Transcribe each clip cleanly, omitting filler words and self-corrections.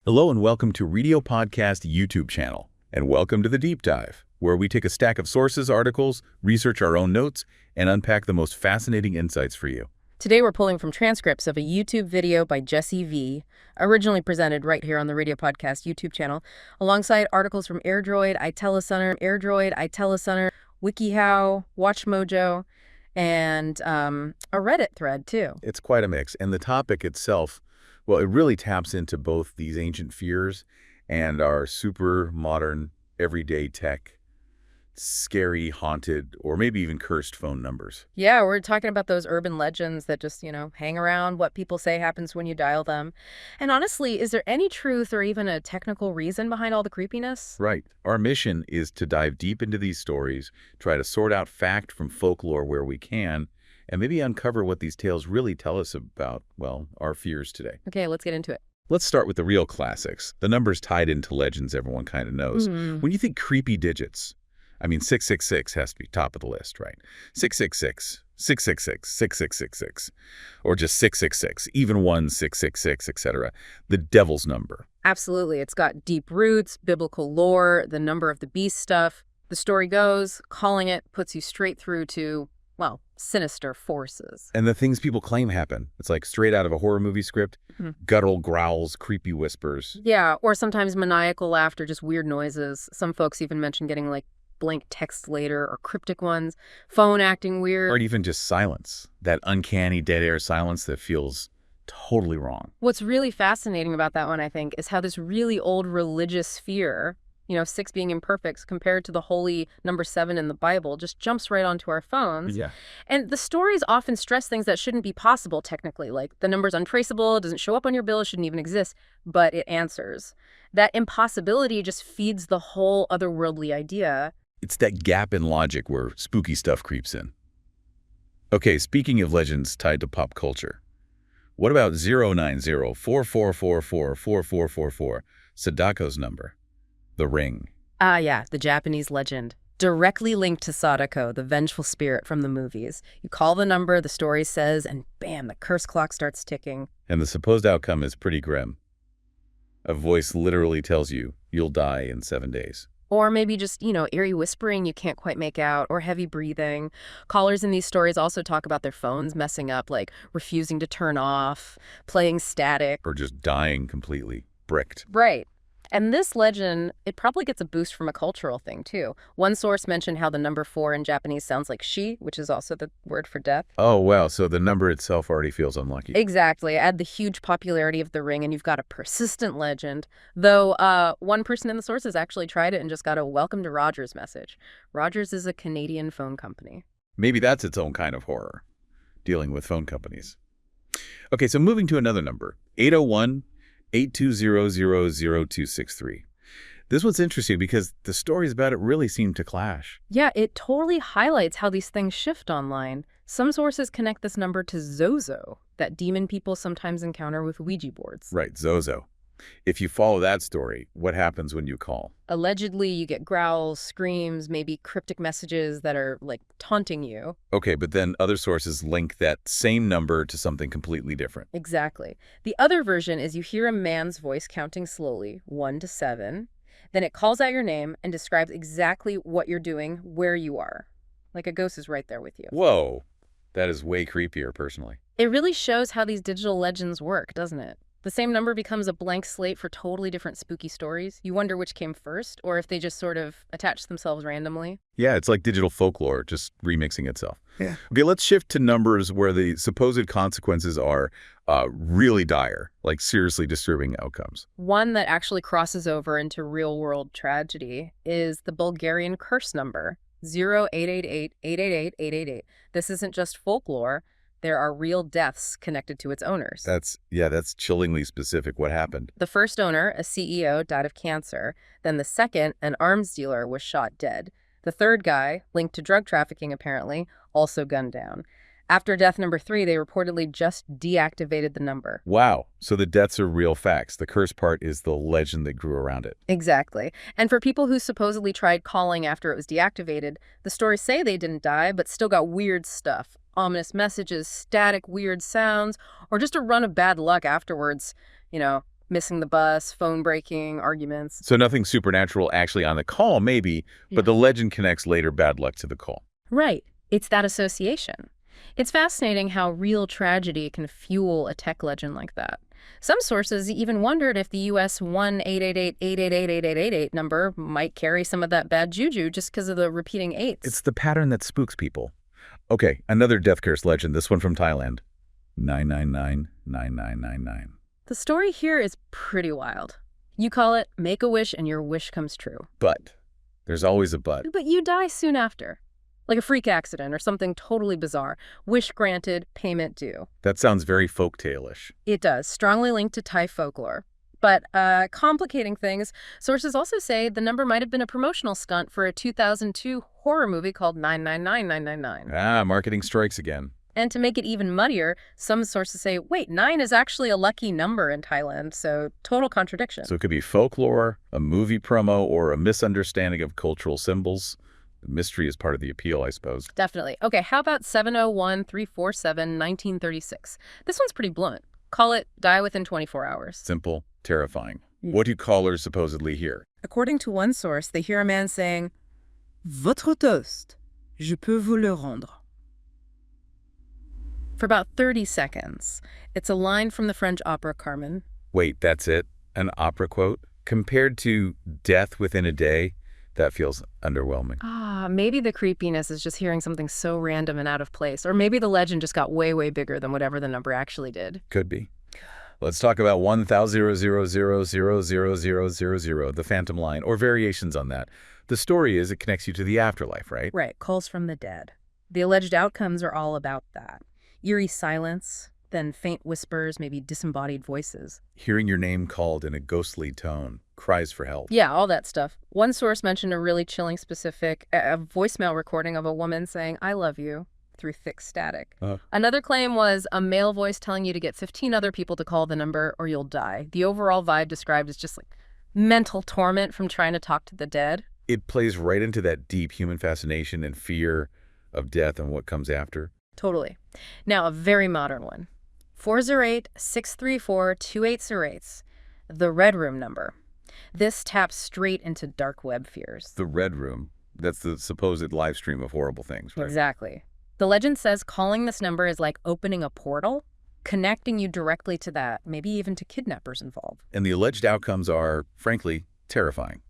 Hello and welcome to Radio Podcast YouTube channel, and welcome to the Deep Dive, where we take a stack of sources, articles, research our own notes, and unpack the most fascinating insights for you. Today we're pulling from transcripts of a YouTube video by Jesse V, originally presented right here on the Radio Podcast YouTube channel, alongside articles from AirDroid, iTeleCenter, WikiHow, WatchMojo, and a Reddit thread too. It's quite a mix, and the topic itself, well, it really taps into both these ancient fears and our super modern, everyday tech, scary, haunted, or maybe even cursed phone numbers. Yeah, we're talking about those urban legends that just, hang around, what people say happens when you dial them. And honestly, is there any truth or even a technical reason behind all the creepiness? Right. Our mission is to dive deep into these stories, try to sort out fact from folklore where we can, and maybe uncover what these tales really tell us about, well, our fears today. Okay, let's get into it. Let's start with the real classics, the numbers tied into legends everyone kind of knows. When you think creepy digits, 666 has to be top of the list, right? 666, 666, 6666, or just 666, even 1666, etc. The devil's number. Absolutely. It's got deep roots, biblical lore, the number of the beast stuff. The story goes, calling it puts you straight through to, well, sinister forces. And the things people claim happen. It's like straight out of a horror movie script, guttural growls, creepy whispers. Yeah, or sometimes maniacal laughter, just weird noises. Some folks even mention getting blank text later or cryptic ones, phone acting weird. Or even just silence, that uncanny dead air silence that feels totally wrong. What's really fascinating about that one, I think, is how this really old religious fear, 6 being imperfect compared to the holy number 7 in the Bible, just jumps right onto our phones. Yeah. And the stories often stress things that shouldn't be possible technically, like the number's untraceable, it doesn't show up on your bill, it shouldn't even exist, but it answers. That impossibility just feeds the whole otherworldly idea. It's that gap in logic where spooky stuff creeps in. Okay, speaking of legends tied to pop culture, what about 090-4444-4444, Sadako's number? The Ring. Ah, yeah, the Japanese legend. Directly linked to Sadako, the vengeful spirit from the movies. You call the number, the story says, and bam, the curse clock starts ticking. And the supposed outcome is pretty grim. A voice literally tells you you'll die in 7 days. Or maybe just, eerie whispering you can't quite make out, or heavy breathing. Callers in these stories also talk about their phones messing up, like refusing to turn off, playing static. Or just dying completely, bricked. Right. And this legend, it probably gets a boost from a cultural thing, too. One source mentioned how the number 4 in Japanese sounds like shi, which is also the word for death. Oh, wow. So the number itself already feels unlucky. Exactly. Add the huge popularity of the ring, and you've got a persistent legend. Though one person in the sources actually tried it and just got a welcome to Rogers message. Rogers is a Canadian phone company. Maybe that's its own kind of horror, dealing with phone companies. Okay, so moving to another number, 801-820-0263. This one's interesting because the stories about it really seem to clash. Yeah, it totally highlights how these things shift online. Some sources connect this number to Zozo, that demon people sometimes encounter with Ouija boards. Right, Zozo. If you follow that story, what happens when you call? Allegedly, you get growls, screams, maybe cryptic messages that are, taunting you. Okay, but then other sources link that same number to something completely different. Exactly. The other version is you hear a man's voice counting slowly, 1 to 7. Then it calls out your name and describes exactly what you're doing, where you are. Like a ghost is right there with you. Whoa. That is way creepier, personally. It really shows how these digital legends work, doesn't it? The same number becomes a blank slate for totally different spooky stories. You wonder which came first, or if they just sort of attach themselves randomly. Yeah, it's like digital folklore, just remixing itself. Yeah. Okay, let's shift to numbers where the supposed consequences are really dire, like seriously disturbing outcomes. One that actually crosses over into real-world tragedy is the Bulgarian curse number, 0888-888-888. This isn't just folklore. There are real deaths connected to its owners. That's chillingly specific. What happened? The first owner, a CEO, died of cancer. Then the second, an arms dealer, was shot dead. The third guy, linked to drug trafficking apparently, also gunned down. After death number 3, they reportedly just deactivated the number. Wow. So the deaths are real facts. The curse part is the legend that grew around it. Exactly. And for people who supposedly tried calling after it was deactivated, the stories say they didn't die, but still got weird stuff. Ominous messages, static, weird sounds, or just a run of bad luck afterwards. Missing the bus, phone breaking, arguments. So nothing supernatural actually on the call, maybe, but the legend connects later bad luck to the call. Right. It's that association. It's fascinating how real tragedy can fuel a tech legend like that. Some sources even wondered if the U.S. 1-888-888-8888 number might carry some of that bad juju just because of the repeating eights. It's the pattern that spooks people. Okay, another death curse legend, this one from Thailand. 999-9999. The story here is pretty wild. You call it make a wish and your wish comes true. But there's always a but. But you die soon after. Like a freak accident or something totally bizarre. Wish granted, payment due. That sounds very folktale-ish. It does, strongly linked to Thai folklore. But complicating things, sources also say the number might have been a promotional stunt for a 2002 horror movie called 999-999. Ah, marketing strikes again. And to make it even muddier, some sources say, wait, 9 is actually a lucky number in Thailand, so total contradiction. So it could be folklore, a movie promo, or a misunderstanding of cultural symbols. The mystery is part of the appeal, I suppose. Definitely. Okay, how about 701-347-1936? This one's pretty blunt. Call it die within 24 hours. Simple, terrifying. What do callers supposedly hear? According to one source, they hear a man saying, Votre toast, je peux vous le rendre. For about 30 seconds. It's a line from the French opera Carmen. Wait, that's it? An opera quote? Compared to death within a day, that feels underwhelming. Maybe the creepiness is just hearing something so random and out of place. Or maybe the legend just got way, way bigger than whatever the number actually did. Could be. Let's talk about 1000,000,000, the phantom line, or variations on that. The story is it connects you to the afterlife, right? Right, calls from the dead. The alleged outcomes are all about that. Eerie silence, then faint whispers, maybe disembodied voices. Hearing your name called in a ghostly tone, cries for help. Yeah, all that stuff. One source mentioned a really chilling specific, a voicemail recording of a woman saying, I love you, through thick static. Another claim was a male voice telling you to get 15 other people to call the number or you'll die. The overall vibe described as just like mental torment from trying to talk to the dead. It plays right into that deep human fascination and fear of death and what comes after. Totally. Now, a very modern one. 408-634-2808. The Red Room number. This taps straight into dark web fears. The Red Room. That's the supposed live stream of horrible things, right? Exactly. The legend says calling this number is like opening a portal, connecting you directly to that, maybe even to kidnappers involved. And the alleged outcomes are, frankly, terrifying.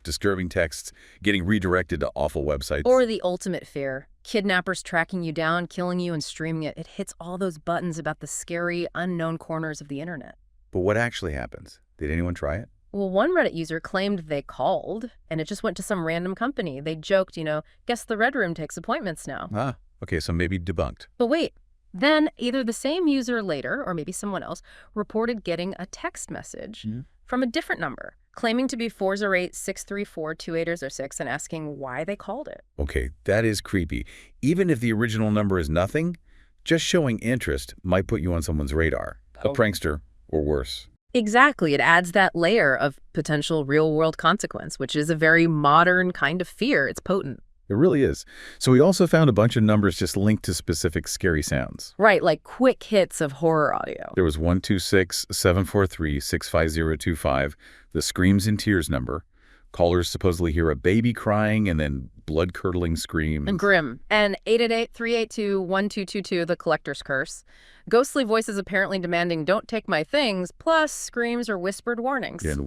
Disturbing texts, getting redirected to awful websites. Or the ultimate fear. Kidnappers tracking you down, killing you, and streaming it. It hits all those buttons about the scary, unknown corners of the internet. But what actually happens? Did anyone try it? Well, one Reddit user claimed they called, and it just went to some random company. They joked, guess the Red Room takes appointments now. Ah, okay, so maybe debunked. But wait, then either the same user later, or maybe someone else, reported getting a text message from a different number, claiming to be 408-634-2806 and asking why they called it. Okay, that is creepy. Even if the original number is nothing, just showing interest might put you on someone's radar. A prankster, or worse. Exactly. It adds that layer of potential real-world consequence, which is a very modern kind of fear. It's potent. It really is. So we also found a bunch of numbers just linked to specific scary sounds. Right, like quick hits of horror audio. There was 126-743-65025, the screams and tears number. Callers supposedly hear a baby crying and then blood-curdling screams. And grim. And 888-382-1222, the collector's curse. Ghostly voices apparently demanding, don't take my things, plus screams or whispered warnings. And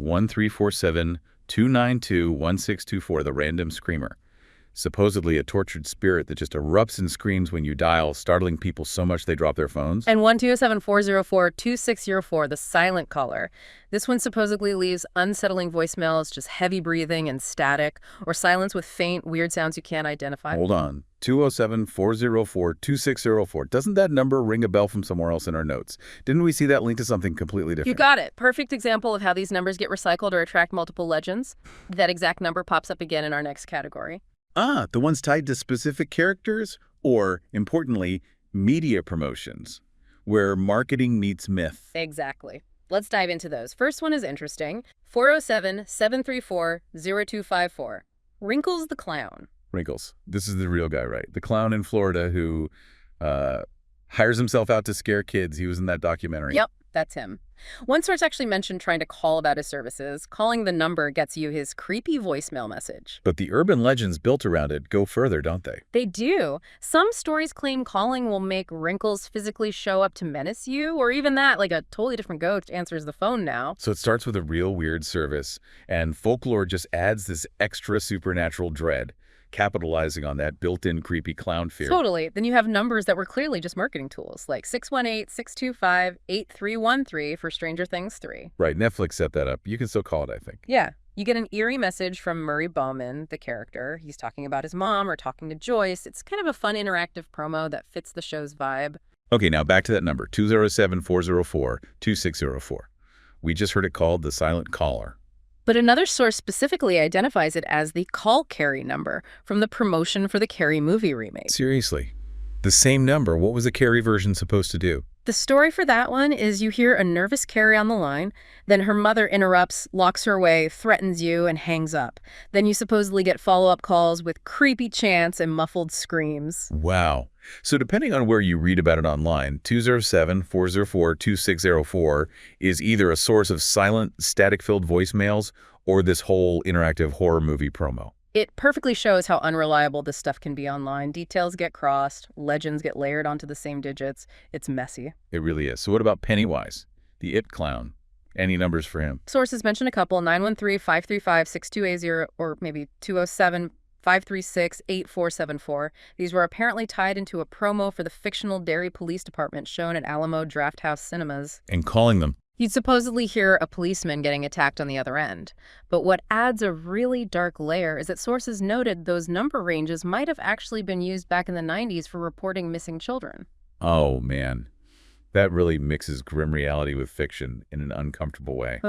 1347-292-1624, the random screamer. Supposedly a tortured spirit that just erupts and screams when you dial, startling people so much they drop their phones. And 1-207-404-2604, the silent caller. This one supposedly leaves unsettling voicemails, just heavy breathing and static, or silence with faint, weird sounds you can't identify. Hold on. 207-404-2604. Doesn't that number ring a bell from somewhere else in our notes? Didn't we see that linked to something completely different? You got it. Perfect example of how these numbers get recycled or attract multiple legends. That exact number pops up again in our next category. Ah, the ones tied to specific characters or, importantly, media promotions, where marketing meets myth. Exactly. Let's dive into those. First one is interesting. 407-734-0254. Wrinkles the Clown. Wrinkles. This is the real guy, right? The clown in Florida who hires himself out to scare kids. He was in that documentary. Yep, that's him. One source actually mentioned trying to call about his services. Calling the number gets you his creepy voicemail message. But the urban legends built around it go further, don't they? They do. Some stories claim calling will make wrinkles physically show up to menace you, or even that, like a totally different ghost answers the phone now. So it starts with a real weird service, and folklore just adds this extra supernatural dread, capitalizing on that built-in creepy clown fear. Totally. Then you have numbers that were clearly just marketing tools, like 618-625-8313 for Stranger Things 3. Right, Netflix set that up. You can still call it, I think. Yeah. You get an eerie message from Murray Bauman, the character. He's talking about his mom or talking to Joyce. It's kind of a fun interactive promo that fits the show's vibe. Okay, now back to that number, 207-404-2604. We just heard it called the silent caller. But another source specifically identifies it as the Call Carrie number from the promotion for the Carrie movie remake. Seriously? The same number? What was the Carrie version supposed to do? The story for that one is you hear a nervous Carrie on the line, then her mother interrupts, locks her away, threatens you, and hangs up. Then you supposedly get follow-up calls with creepy chants and muffled screams. Wow. So depending on where you read about it online, 207-404-2604 is either a source of silent, static-filled voicemails or this whole interactive horror movie promo. It perfectly shows how unreliable this stuff can be online. Details get crossed, legends get layered onto the same digits. It's messy. It really is. So what about Pennywise, the It clown? Any numbers for him? Sources mention a couple, 913-535-6280 or maybe 207-536-8474. These were apparently tied into a promo for the fictional Derry Police Department shown at Alamo Drafthouse Cinemas. And calling them. You'd supposedly hear a policeman getting attacked on the other end. But what adds a really dark layer is that sources noted those number ranges might have actually been used back in the 90s for reporting missing children. Oh, man. That really mixes grim reality with fiction in an uncomfortable way.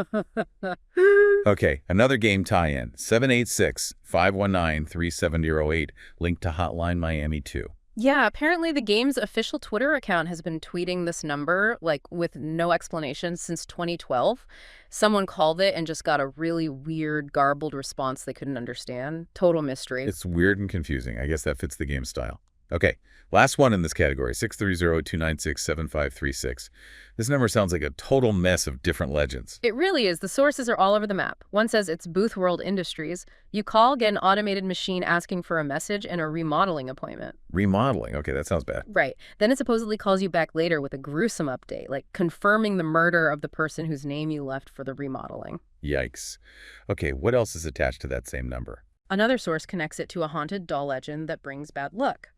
Okay, another game tie-in, 786-519-3708, linked to Hotline Miami 2. Yeah, apparently the game's official Twitter account has been tweeting this number, like, with no explanation since 2012. Someone called it and just got a really weird, garbled response they couldn't understand. Total mystery. It's weird and confusing. I guess that fits the game style. Okay, last one in this category, 630-296-7536. This number sounds like a total mess of different legends. It really is. The sources are all over the map. One says it's Booth World Industries. You call, get an automated machine asking for a message and a remodeling appointment. Remodeling. Okay, that sounds bad. Right. Then it supposedly calls you back later with a gruesome update, like confirming the murder of the person whose name you left for the remodeling. Yikes. Okay, what else is attached to that same number? Another source connects it to a haunted doll legend that brings bad luck.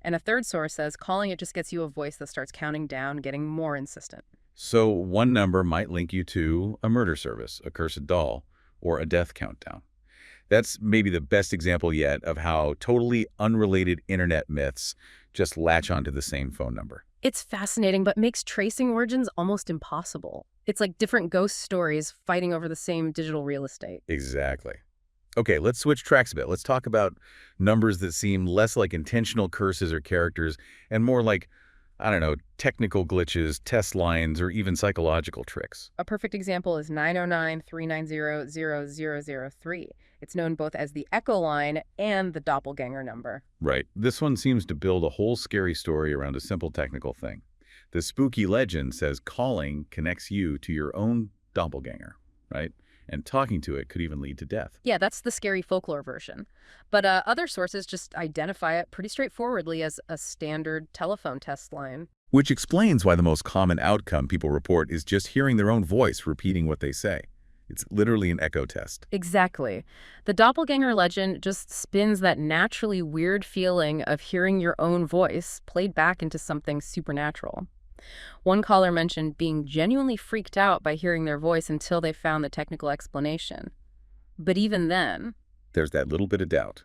And a third source says calling it just gets you a voice that starts counting down, getting more insistent. So one number might link you to a murder service, a cursed doll, or a death countdown. That's maybe the best example yet of how totally unrelated internet myths just latch onto the same phone number. It's fascinating, but makes tracing origins almost impossible. It's like different ghost stories fighting over the same digital real estate. Exactly. Okay, let's switch tracks a bit. Let's talk about numbers that seem less like intentional curses or characters and more like, I don't know, technical glitches, test lines, or even psychological tricks. A perfect example is 909-390-0003. It's known both as the Echo line and the doppelganger number. Right. This one seems to build a whole scary story around a simple technical thing. The spooky legend says calling connects you to your own doppelganger, right? And talking to it could even lead to death. Yeah, that's the scary folklore version. But other sources just identify it pretty straightforwardly as a standard telephone test line. Which explains why the most common outcome people report is just hearing their own voice repeating what they say. It's literally an echo test. Exactly. The doppelganger legend just spins that naturally weird feeling of hearing your own voice played back into something supernatural. One caller mentioned being genuinely freaked out by hearing their voice until they found the technical explanation. But even then, there's that little bit of doubt.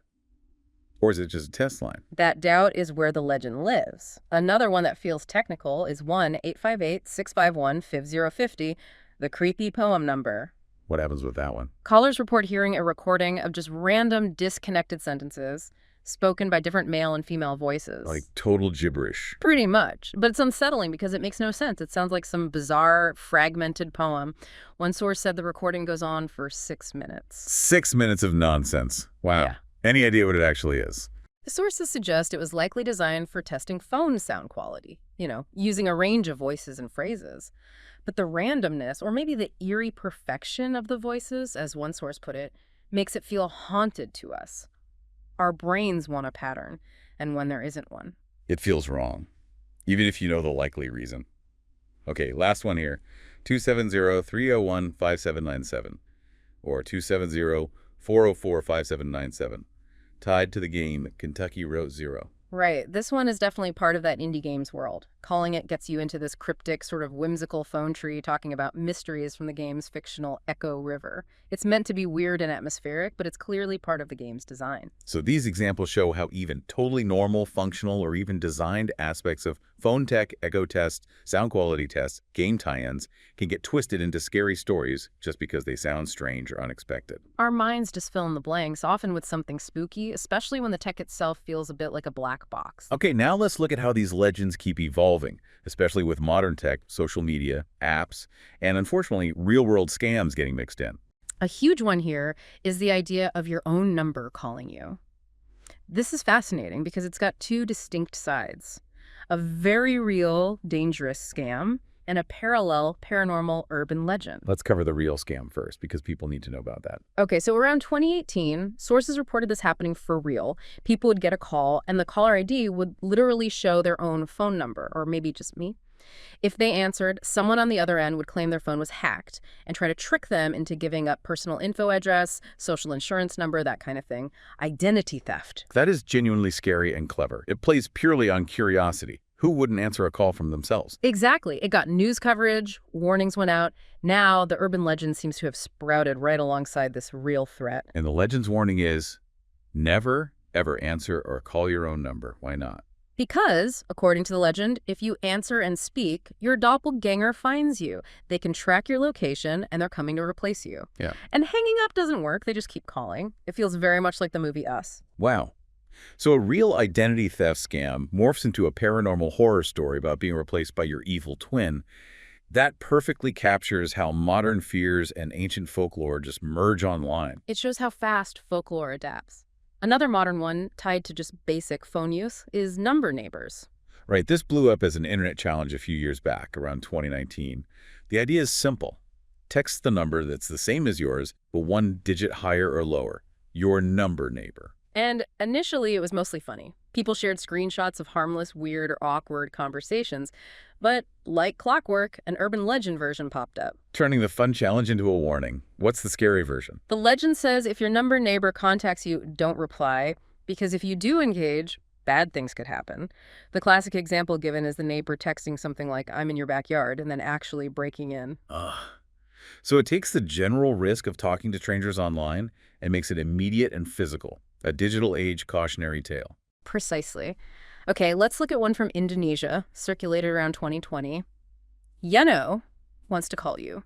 Or is it just a test line? That doubt is where the legend lives. Another one that feels technical is 1-858-651-5050, the creepy poem number. What happens with that one? Callers report hearing a recording of just random disconnected sentences spoken by different male and female voices. Like total gibberish. Pretty much. But it's unsettling because it makes no sense. It sounds like some bizarre, fragmented poem. One source said the recording goes on for 6 minutes. 6 minutes of nonsense. Wow. Yeah. Any idea what it actually is? The sources suggest it was likely designed for testing phone sound quality, using a range of voices and phrases. But the randomness, or maybe the eerie perfection of the voices, as one source put it, makes it feel haunted to us. Our brains want a pattern, and when there isn't one. It feels wrong, even if you know the likely reason. Okay, last one here. 270-301-5797 or 270-404-5797. Tied to the game Kentucky Route Zero. Right. This one is definitely part of that indie games world. Calling it gets you into this cryptic, sort of whimsical phone tree talking about mysteries from the game's fictional Echo River. It's meant to be weird and atmospheric, but it's clearly part of the game's design. So these examples show how even totally normal, functional, or even designed aspects of phone tech, echo tests, sound quality tests, game tie-ins can get twisted into scary stories just because they sound strange or unexpected. Our minds just fill in the blanks, often with something spooky, especially when the tech itself feels a bit like a black box. Okay, now let's look at how these legends keep evolving, especially with modern tech, social media, apps, and unfortunately, real-world scams getting mixed in. A huge one here is the idea of your own number calling you. This is fascinating because it's got two distinct sides. A very real, dangerous scam and a parallel paranormal urban legend. Let's cover the real scam first because people need to know about that. Okay, so around 2018, sources reported this happening for real. People would get a call, and the caller ID would literally show their own phone number, or maybe just me. If they answered, someone on the other end would claim their phone was hacked and try to trick them into giving up personal info address, social insurance number, that kind of thing. Identity theft. That is genuinely scary and clever. It plays purely on curiosity. Who wouldn't answer a call from themselves? Exactly. It got news coverage, warnings went out. Now, the urban legend seems to have sprouted right alongside this real threat. And the legend's warning is, never, ever answer or call your own number. Why not? Because, according to the legend, if you answer and speak, your doppelganger finds you. They can track your location, and they're coming to replace you. Yeah. And hanging up doesn't work. They just keep calling. It feels very much like the movie Us. Wow. So a real identity theft scam morphs into a paranormal horror story about being replaced by your evil twin. That perfectly captures how modern fears and ancient folklore just merge online. It shows how fast folklore adapts. Another modern one, tied to just basic phone use, is number neighbors. Right, this blew up as an internet challenge a few years back, around 2019. The idea is simple. Text the number that's the same as yours, but one digit higher or lower. Your number neighbor. And initially, it was mostly funny. People shared screenshots of harmless, weird, or awkward conversations. But like clockwork, an urban legend version popped up. Turning the fun challenge into a warning. What's the scary version? The legend says if your number neighbor contacts you, don't reply, because if you do engage, bad things could happen. The classic example given is the neighbor texting something like, "I'm in your backyard," and then actually breaking in. Ugh. So it takes the general risk of talking to strangers online and makes it immediate and physical. A digital age cautionary tale. Precisely. Okay, let's look at one from Indonesia, circulated around 2020. Yeno wants to call you.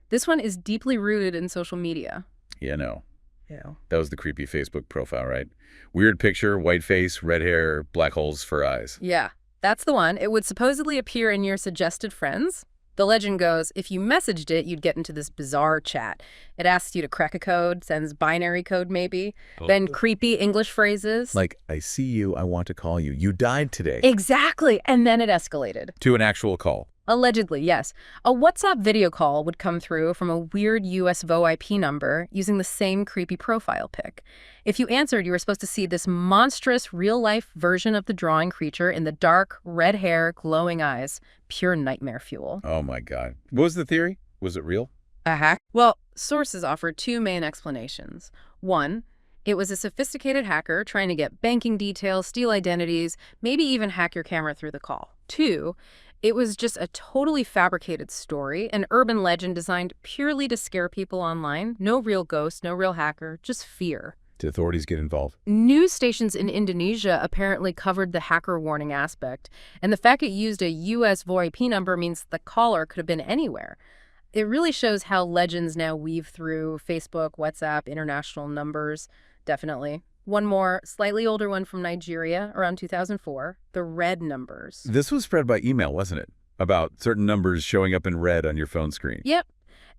This one is deeply rooted in social media. Yeah, no. Yeah. That was the creepy Facebook profile, right? Weird picture, white face, red hair, black holes for eyes. Yeah, that's the one. It would supposedly appear in your suggested friends. The legend goes, if you messaged it, you'd get into this bizarre chat. It asks you to crack a code, sends binary code maybe, then creepy English phrases. Like, I see you, I want to call you. You died today. Exactly. And then it escalated. To an actual call. Allegedly, yes. A WhatsApp video call would come through from a weird US VoIP number using the same creepy profile pic. If you answered, you were supposed to see this monstrous real-life version of the drawing creature in the dark, red hair, glowing eyes. Pure nightmare fuel. Oh my God. What was the theory? Was it real? A hack? Well, sources offer two main explanations. One, it was a sophisticated hacker trying to get banking details, steal identities, maybe even hack your camera through the call. Two, it was just a totally fabricated story, an urban legend designed purely to scare people online. No real ghost, no real hacker, just fear. Did authorities get involved? News stations in Indonesia apparently covered the hacker warning aspect, and the fact it used a US VoIP number means the caller could have been anywhere. It really shows how legends now weave through Facebook, WhatsApp, international numbers, definitely. One more, slightly older one from Nigeria, around 2004, the red numbers. This was spread by email, wasn't it? About certain numbers showing up in red on your phone screen. Yep.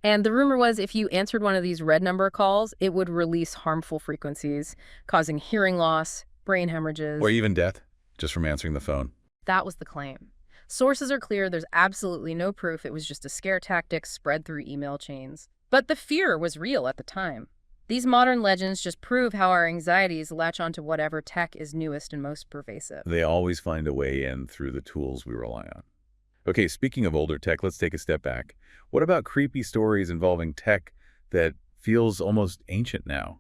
And the rumor was if you answered one of these red number calls, it would release harmful frequencies, causing hearing loss, brain hemorrhages. Or even death, just from answering the phone. That was the claim. Sources are clear there's absolutely no proof it was just a scare tactic spread through email chains. But the fear was real at the time. These modern legends just prove how our anxieties latch onto whatever tech is newest and most pervasive. They always find a way in through the tools we rely on. Okay, speaking of older tech, let's take a step back. What about creepy stories involving tech that feels almost ancient now?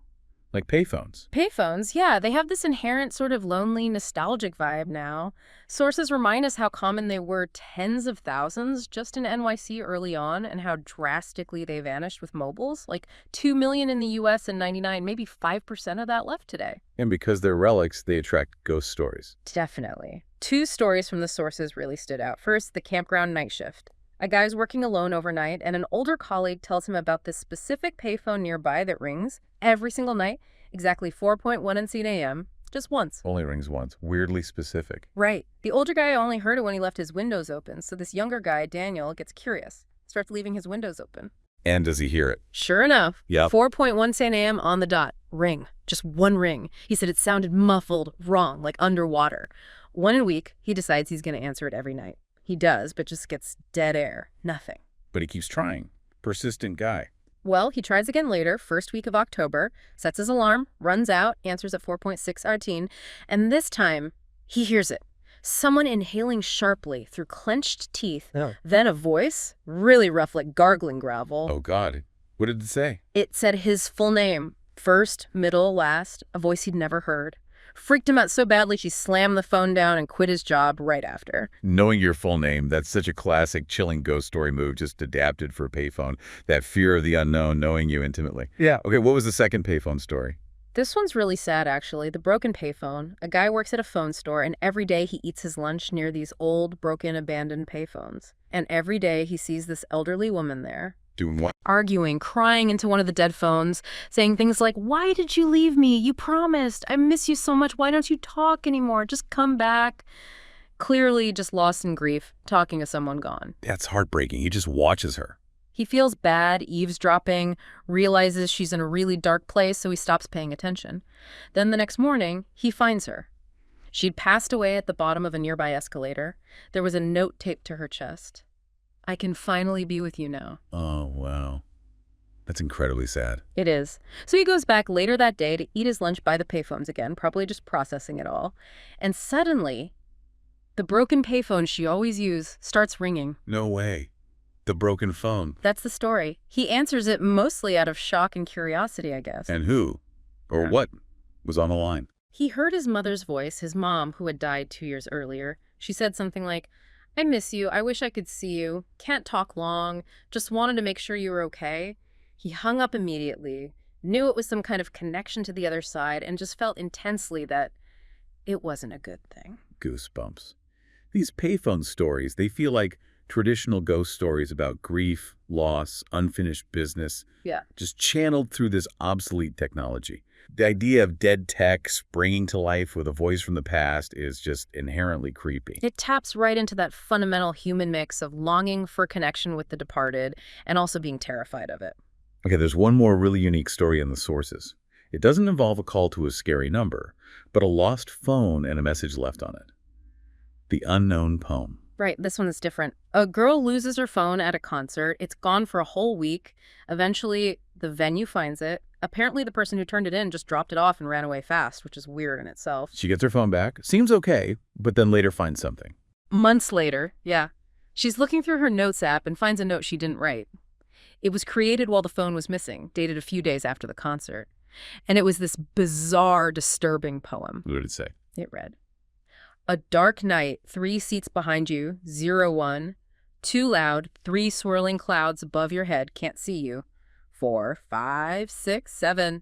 Like payphones. Payphones, yeah, they have this inherent sort of lonely, nostalgic vibe now. Sources remind us how common they were tens of thousands just in NYC early on and how drastically they vanished with mobiles. Like 2 million in the US in 99, maybe 5% of that left today. And because they're relics, they attract ghost stories. Definitely. 2 stories from the sources really stood out. First, the campground night shift. A guy's working alone overnight, and an older colleague tells him about this specific payphone nearby that rings every single night, exactly 4:17 a.m., just once. Only rings once. Weirdly specific. Right. The older guy only heard it when he left his windows open, so this younger guy, Daniel, gets curious, starts leaving his windows open. And does he hear it? Sure enough, Yep. 4:17 a.m. on the dot. Ring. Just one ring. He said it sounded muffled, wrong, like underwater. One a week, he decides he's going to answer it every night. He does, but just gets dead air. Nothing. But he keeps trying. Persistent guy. Well, he tries again later, first week of October, sets his alarm, runs out, answers at 4:6:18, and this time, he hears it. Someone inhaling sharply through clenched teeth, then a voice, really rough like gargling gravel. Oh, God. What did it say? It said his full name, first, middle, last, a voice he'd never heard. Freaked him out so badly she slammed the phone down and quit his job right after. Knowing your full name, that's such a classic chilling ghost story move, just adapted for a payphone. That fear of the unknown, knowing you intimately. Yeah. Okay, what was the second payphone story? This one's really sad, actually. The broken payphone. A guy works at a phone store, and every day he eats his lunch near these old, broken, abandoned payphones. And every day he sees this elderly woman there, Doing what? arguing, crying into one of the dead phones, saying things like, "Why did you leave me? You promised. I miss you so much. Why don't you talk anymore? Just come back." Clearly just lost in grief, talking to someone gone. That's heartbreaking. He just watches her. He feels bad, eavesdropping, realizes she's in a really dark place, so he stops paying attention. Then the next morning, he finds her. She'd passed away at the bottom of a nearby escalator. There was a note taped to her chest. "I can finally be with you now." Oh, wow. That's incredibly sad. It is. So he goes back later that day to eat his lunch by the payphones again, probably just processing it all. And suddenly, the broken payphone she always used starts ringing. No way. The broken phone. That's the story. He answers it mostly out of shock and curiosity, I guess. And who, or what, was on the line? He heard his mother's voice, his mom, who had died 2 years earlier. She said something like, "I miss you. I wish I could see you. Can't talk long. Just wanted to make sure you were okay." He hung up immediately, knew it was some kind of connection to the other side, and just felt intensely that it wasn't a good thing. Goosebumps. These payphone stories, they feel like traditional ghost stories about grief, loss, unfinished business. Yeah. Just channeled through this obsolete technology. The idea of dead tech springing to life with a voice from the past is just inherently creepy. It taps right into that fundamental human mix of longing for connection with the departed and also being terrified of it. Okay, there's one more really unique story in the sources. It doesn't involve a call to a scary number, but a lost phone and a message left on it. The unknown poem. Right, this one is different. A girl loses her phone at a concert. It's gone for a whole week. Eventually, the venue finds it. Apparently, the person who turned it in just dropped it off and ran away fast, which is weird in itself. She gets her phone back, seems okay, but then later finds something. Months later, yeah. She's looking through her notes app and finds a note she didn't write. It was created while the phone was missing, dated a few days after the concert. And it was this bizarre, disturbing poem. What did it say? It read, "A dark night, 3 seats behind you, 01. Too loud, 3 swirling clouds above your head, can't see you. 4, 5, 6, 7.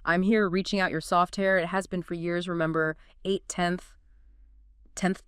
I'm here reaching out your soft hair. It has been for years, remember. 8, 10th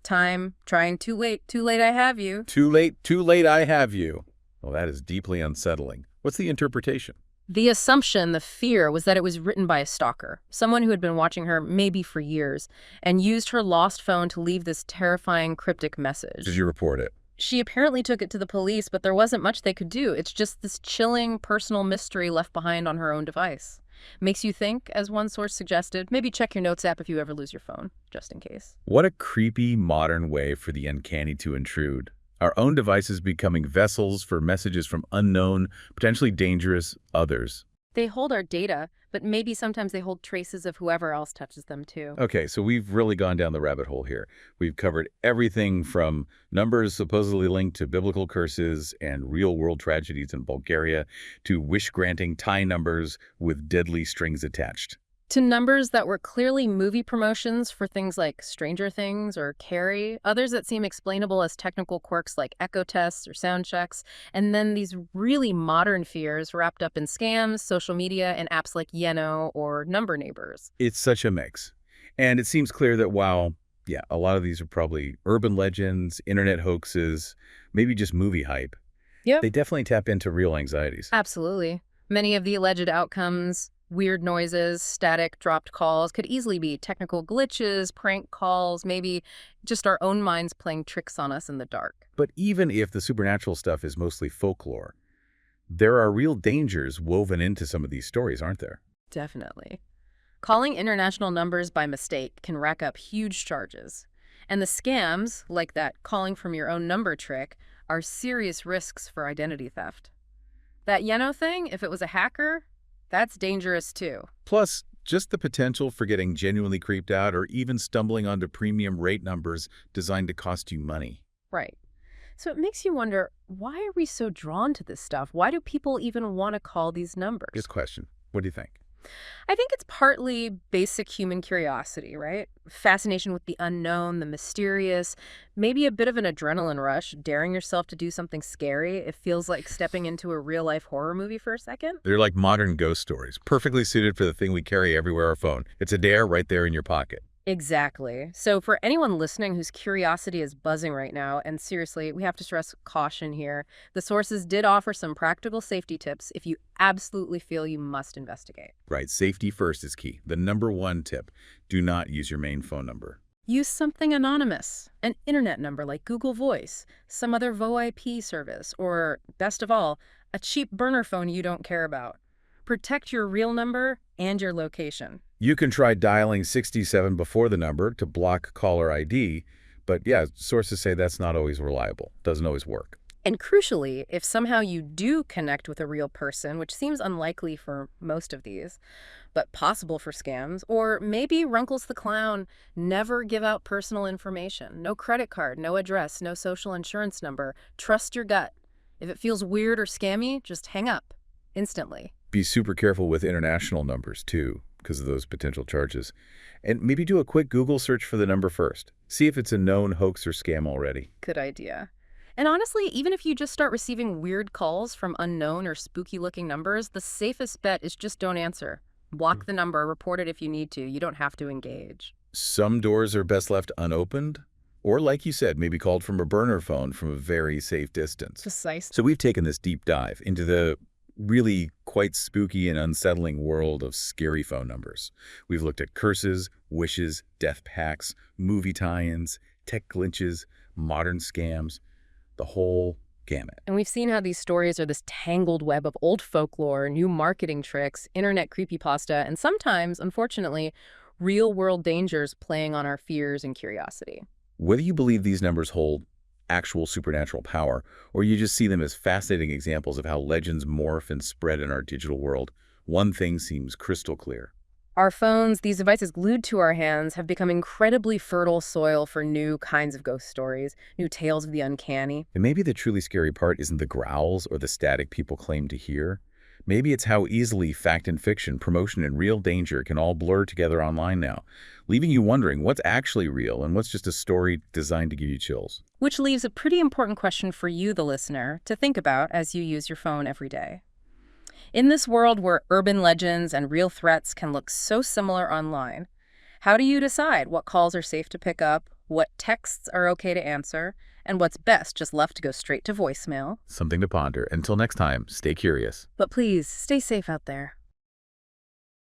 time, trying too late, I have you." Too late, I have you. Well, that is deeply unsettling. What's the interpretation? The assumption, the fear, was that it was written by a stalker, someone who had been watching her maybe for years, and used her lost phone to leave this terrifying cryptic message. Did you report it? She apparently took it to the police, but there wasn't much they could do. It's just this chilling personal mystery left behind on her own device. Makes you think, as one source suggested. Maybe check your notes app if you ever lose your phone, just in case. What a creepy modern way for the uncanny to intrude. Our own devices becoming vessels for messages from unknown, potentially dangerous others. They hold our data, but maybe sometimes they hold traces of whoever else touches them too. Okay, so we've really gone down the rabbit hole here. We've covered everything from numbers supposedly linked to biblical curses and real-world tragedies in Bulgaria to wish-granting Thai numbers with deadly strings attached. To numbers that were clearly movie promotions for things like Stranger Things or Carrie, others that seem explainable as technical quirks like echo tests or sound checks, and then these really modern fears wrapped up in scams, social media, and apps like Yeno or Number Neighbors. It's such a mix. And it seems clear that while, yeah, a lot of these are probably urban legends, internet hoaxes, maybe just movie hype, Yep. they definitely tap into real anxieties. Absolutely. Many of the alleged outcomes, weird noises, static, dropped calls, could easily be technical glitches, prank calls, maybe just our own minds playing tricks on us in the dark. But even if the supernatural stuff is mostly folklore, there are real dangers woven into some of these stories, aren't there? Definitely. Calling international numbers by mistake can rack up huge charges. And the scams, like that calling from your own number trick, are serious risks for identity theft. That Yeno thing, if it was a hacker, that's dangerous too. Plus, just the potential for getting genuinely creeped out or even stumbling onto premium rate numbers designed to cost you money. Right. So it makes you wonder, why are we so drawn to this stuff? Why do people even want to call these numbers? Good question. What do you think? I think it's partly basic human curiosity, right? Fascination with the unknown, the mysterious, maybe a bit of an adrenaline rush, daring yourself to do something scary. It feels like stepping into a real-life horror movie for a second. They're like modern ghost stories, perfectly suited for the thing we carry everywhere, our phone. It's a dare right there in your pocket. Exactly. So for anyone listening whose curiosity is buzzing right now, and seriously, we have to stress caution here, the sources did offer some practical safety tips if you absolutely feel you must investigate. Right, safety first is key. The #1 tip, do not use your main phone number. Use something anonymous, an internet number like Google Voice, some other VoIP service, or, best of all, a cheap burner phone you don't care about. Protect your real number and your location. You can try dialing 67 before the number to block caller ID, but yeah, sources say that's not always reliable. Doesn't always work. And crucially, if somehow you do connect with a real person, which seems unlikely for most of these, but possible for scams, or maybe Runkles the Clown, never give out personal information. No credit card, no address, no social insurance number. Trust your gut. If it feels weird or scammy, just hang up instantly. Be super careful with international numbers, too, because of those potential charges. And maybe do a quick Google search for the number first. See if it's a known hoax or scam already. Good idea. And honestly, even if you just start receiving weird calls from unknown or spooky-looking numbers, the safest bet is just don't answer. Block the number, report it if you need to. You don't have to engage. Some doors are best left unopened, or like you said, maybe called from a burner phone from a very safe distance. Precise. So we've taken this deep dive into the really quite spooky and unsettling world of scary phone numbers. We've looked at curses, wishes, death pacts, movie tie-ins, tech glitches, modern scams, the whole gamut. And we've seen how these stories are this tangled web of old folklore, new marketing tricks, internet creepypasta, and sometimes, unfortunately, real-world dangers playing on our fears and curiosity. Whether you believe these numbers hold actual supernatural power, or you just see them as fascinating examples of how legends morph and spread in our digital world, one thing seems crystal clear. Our phones, these devices glued to our hands, have become incredibly fertile soil for new kinds of ghost stories, new tales of the uncanny. And maybe the truly scary part isn't the growls or the static people claim to hear. Maybe it's how easily fact and fiction, promotion and real danger can all blur together online now, leaving you wondering what's actually real and what's just a story designed to give you chills. Which leaves a pretty important question for you, the listener, to think about as you use your phone every day. In this world where urban legends and real threats can look so similar online, how do you decide what calls are safe to pick up, what texts are okay to answer, and what's best just left to go straight to voicemail? Something to ponder. Until next time, stay curious. But please, stay safe out there.